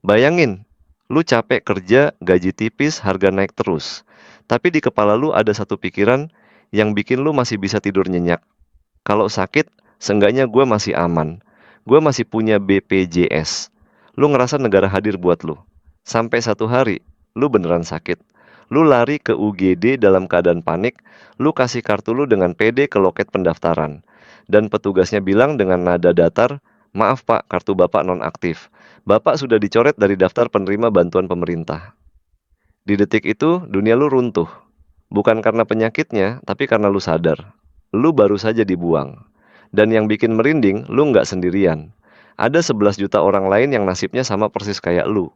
Bayangin, lu capek kerja, gaji tipis, harga naik terus. Tapi di kepala lu ada satu pikiran yang bikin lu masih bisa tidur nyenyak. Kalau sakit, seenggaknya gue masih aman. Gue masih punya BPJS. Lu ngerasa negara hadir buat lu. Sampai satu hari, lu beneran sakit. Lu lari ke UGD dalam keadaan panik, lu kasih kartu lu dengan PD ke loket pendaftaran. Dan petugasnya bilang dengan nada datar, "Maaf Pak, kartu Bapak nonaktif. Bapak sudah dicoret dari daftar penerima bantuan pemerintah." Di detik itu, dunia lu runtuh. Bukan karena penyakitnya, tapi karena lu sadar. Lu baru saja dibuang. Dan yang bikin merinding, lu nggak sendirian. Ada 11 juta orang lain yang nasibnya sama persis kayak lu.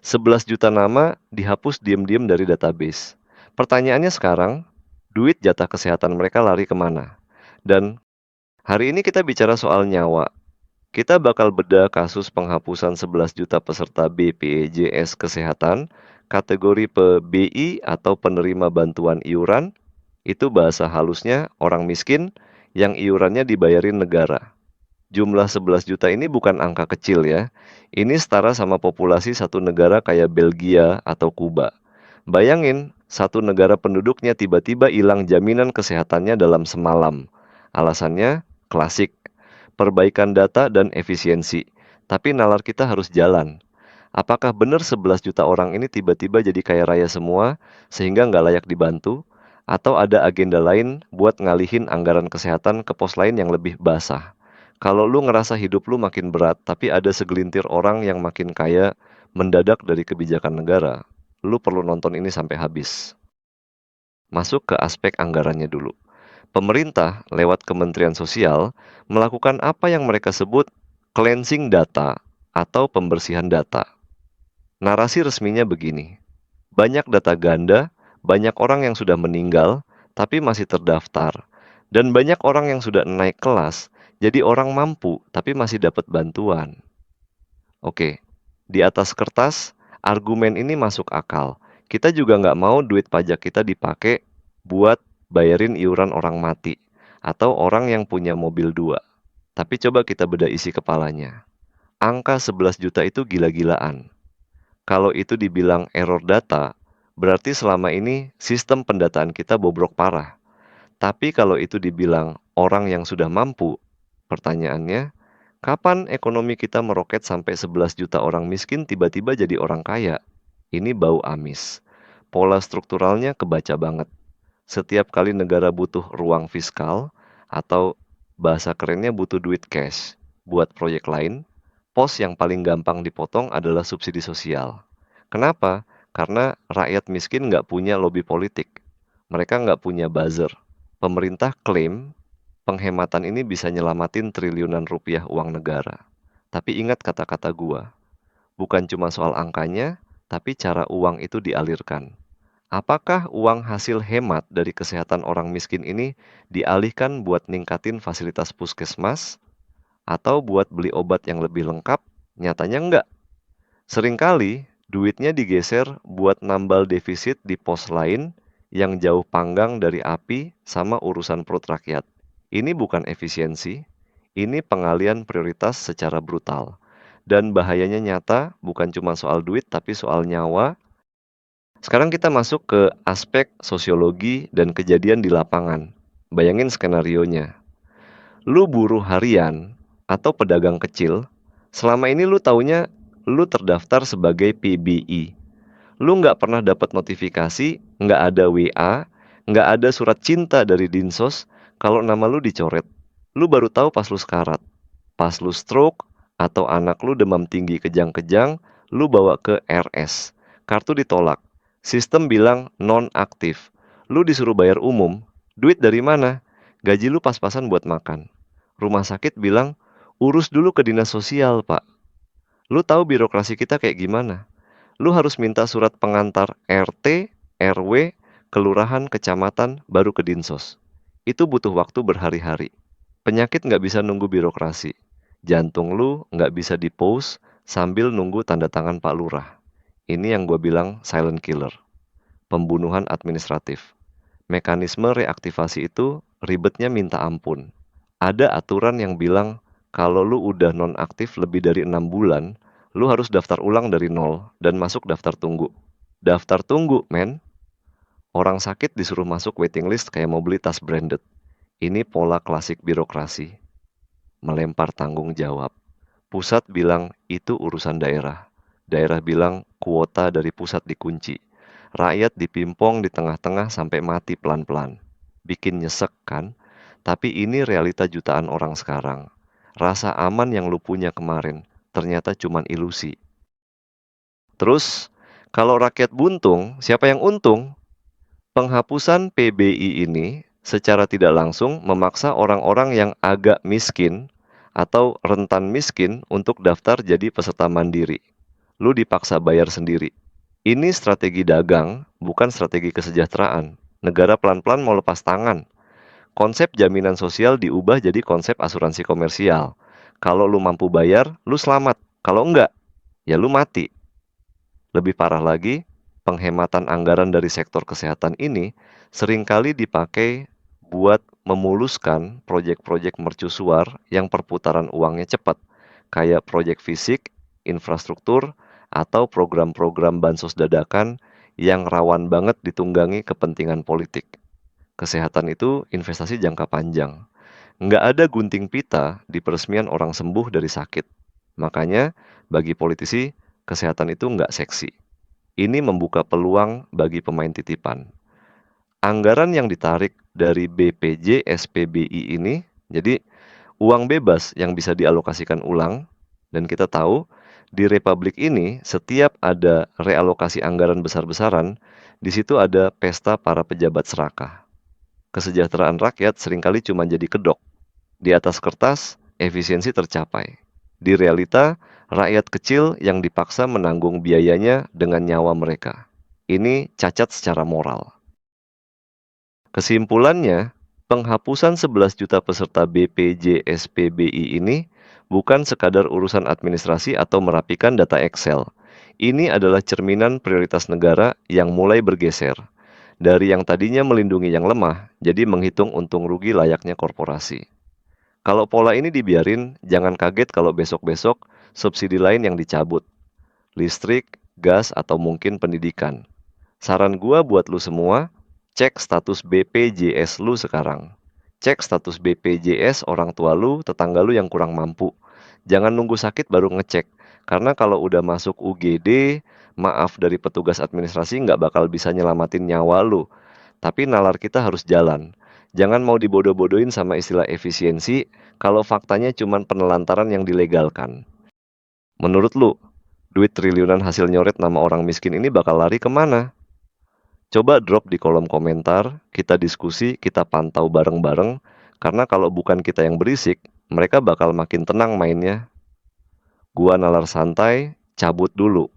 11 juta nama dihapus diam-diam dari database. Pertanyaannya sekarang, duit jatah kesehatan mereka lari kemana? Dan hari ini kita bicara soal nyawa. Kita bakal bedah kasus penghapusan 11 juta peserta BPJS Kesehatan, kategori PBI atau penerima bantuan iuran, itu bahasa halusnya orang miskin yang iurannya dibayarin negara. Jumlah 11 juta ini bukan angka kecil ya. Ini setara sama populasi satu negara kayak Belgia atau Kuba. Bayangin, satu negara penduduknya tiba-tiba hilang jaminan kesehatannya dalam semalam. Alasannya klasik, perbaikan data dan efisiensi. Tapi nalar kita harus jalan. Apakah benar 11 juta orang ini tiba-tiba jadi kaya raya semua sehingga nggak layak dibantu? Atau ada agenda lain buat ngalihin anggaran kesehatan ke pos lain yang lebih basah? Kalau lu ngerasa hidup lu makin berat, tapi ada segelintir orang yang makin kaya mendadak dari kebijakan negara, lu perlu nonton ini sampai habis. Masuk ke aspek anggarannya dulu. Pemerintah lewat Kementerian Sosial melakukan apa yang mereka sebut cleansing data atau pembersihan data. Narasi resminya begini, banyak data ganda, banyak orang yang sudah meninggal, tapi masih terdaftar. Dan banyak orang yang sudah naik kelas, jadi orang mampu, tapi masih dapat bantuan. Oke, di atas kertas, argumen ini masuk akal. Kita juga nggak mau duit pajak kita dipakai buat bayarin iuran orang mati, atau orang yang punya mobil dua. Tapi coba kita bedah isi kepalanya. Angka 11 juta itu gila-gilaan. Kalau itu dibilang error data, berarti selama ini sistem pendataan kita bobrok parah. Tapi kalau itu dibilang orang yang sudah mampu, pertanyaannya, kapan ekonomi kita meroket sampai 11 juta orang miskin tiba-tiba jadi orang kaya? Ini bau amis. Pola strukturalnya kebaca banget. Setiap kali negara butuh ruang fiskal atau bahasa kerennya butuh duit cash buat proyek lain, pos yang paling gampang dipotong adalah subsidi sosial. Kenapa? Karena rakyat miskin nggak punya lobby politik. Mereka nggak punya buzzer. Pemerintah klaim penghematan ini bisa nyelamatin triliunan rupiah uang negara. Tapi ingat kata-kata gua, bukan cuma soal angkanya, tapi cara uang itu dialirkan. Apakah uang hasil hemat dari kesehatan orang miskin ini dialihkan buat ningkatin fasilitas puskesmas atau buat beli obat yang lebih lengkap? Nyatanya enggak. Seringkali duitnya digeser buat nambal defisit di pos lain yang jauh panggang dari api sama urusan perut rakyat. Ini bukan efisiensi, ini pengalian prioritas secara brutal. Dan bahayanya nyata, bukan cuma soal duit tapi soal nyawa. Sekarang kita masuk ke aspek sosiologi dan kejadian di lapangan. Bayangin skenarionya. Lu buruh harian atau pedagang kecil, selama ini lu taunya lu terdaftar sebagai PBI. Lu nggak pernah dapat notifikasi, nggak ada WA, nggak ada surat cinta dari Dinsos kalau nama lu dicoret. Lu baru tahu pas lu sekarat. Pas lu stroke atau anak lu demam tinggi kejang-kejang, lu bawa ke RS. Kartu ditolak. Sistem bilang non-aktif. Lu disuruh bayar umum. Duit dari mana? Gaji lu pas-pasan buat makan. Rumah sakit bilang, urus dulu ke dinas sosial, Pak. Lu tahu birokrasi kita kayak gimana? Lu harus minta surat pengantar RT, RW, kelurahan, kecamatan, baru ke dinsos. Itu butuh waktu berhari-hari. Penyakit nggak bisa nunggu birokrasi. Jantung lu nggak bisa di-pause sambil nunggu tanda tangan Pak Lurah. Ini yang gue bilang silent killer. Pembunuhan administratif. Mekanisme reaktivasi itu ribetnya minta ampun. Ada aturan yang bilang kalau lu udah nonaktif lebih dari 6 bulan, lu harus daftar ulang dari nol dan masuk daftar tunggu. Daftar tunggu, men. Orang sakit disuruh masuk waiting list kayak mau beli tas branded. Ini pola klasik birokrasi. Melempar tanggung jawab. Pusat bilang itu urusan daerah. Daerah bilang kuota dari pusat dikunci. Rakyat dipimpong di tengah-tengah sampai mati pelan-pelan. Bikin nyesek kan? Tapi ini realita jutaan orang sekarang. Rasa aman yang lu punya kemarin ternyata cuman ilusi. Terus, kalau rakyat buntung, siapa yang untung? Penghapusan PBI ini secara tidak langsung memaksa orang-orang yang agak miskin atau rentan miskin untuk daftar jadi peserta mandiri. Lu dipaksa bayar sendiri. Ini strategi dagang, bukan strategi kesejahteraan. Negara pelan-pelan mau lepas tangan. Konsep jaminan sosial diubah jadi konsep asuransi komersial. Kalau lu mampu bayar, lu selamat. Kalau enggak, ya lu mati. Lebih parah lagi, penghematan anggaran dari sektor kesehatan ini seringkali dipakai buat memuluskan proyek-proyek mercusuar yang perputaran uangnya cepat, kayak proyek fisik, infrastruktur, atau program-program bansos dadakan yang rawan banget ditunggangi kepentingan politik. Kesehatan itu investasi jangka panjang. Nggak ada gunting pita di peresmian orang sembuh dari sakit. Makanya, bagi politisi, kesehatan itu nggak seksi. Ini membuka peluang bagi pemain titipan. Anggaran yang ditarik dari BPJ SPBI ini, jadi uang bebas yang bisa dialokasikan ulang, dan kita tahu di Republik ini setiap ada realokasi anggaran besar-besaran, di situ ada pesta para pejabat serakah. Kesejahteraan rakyat seringkali cuma jadi kedok. Di atas kertas, efisiensi tercapai. Di realita, rakyat kecil yang dipaksa menanggung biayanya dengan nyawa mereka. Ini cacat secara moral. Kesimpulannya, penghapusan 11 juta peserta BPJ SPBI ini bukan sekadar urusan administrasi atau merapikan data Excel. Ini adalah cerminan prioritas negara yang mulai bergeser. Dari yang tadinya melindungi yang lemah, jadi menghitung untung rugi layaknya korporasi. Kalau pola ini dibiarin, jangan kaget kalau besok-besok subsidi lain yang dicabut. Listrik, gas, atau mungkin pendidikan. Saran gua buat lu semua, cek status BPJS lu sekarang. Cek status BPJS orang tua lu, tetangga lu yang kurang mampu. Jangan nunggu sakit baru ngecek. Karena kalau udah masuk UGD, maaf dari petugas administrasi nggak bakal bisa nyelamatin nyawa lu. Tapi nalar kita harus jalan. Jangan mau dibodoh-bodohin sama istilah efisiensi kalau faktanya cuma penelantaran yang dilegalkan. Menurut lu, duit triliunan hasil nyoret nama orang miskin ini bakal lari kemana? Coba drop di kolom komentar, kita diskusi, kita pantau bareng-bareng, karena kalau bukan kita yang berisik, mereka bakal makin tenang mainnya. Gua nalar santai, cabut dulu.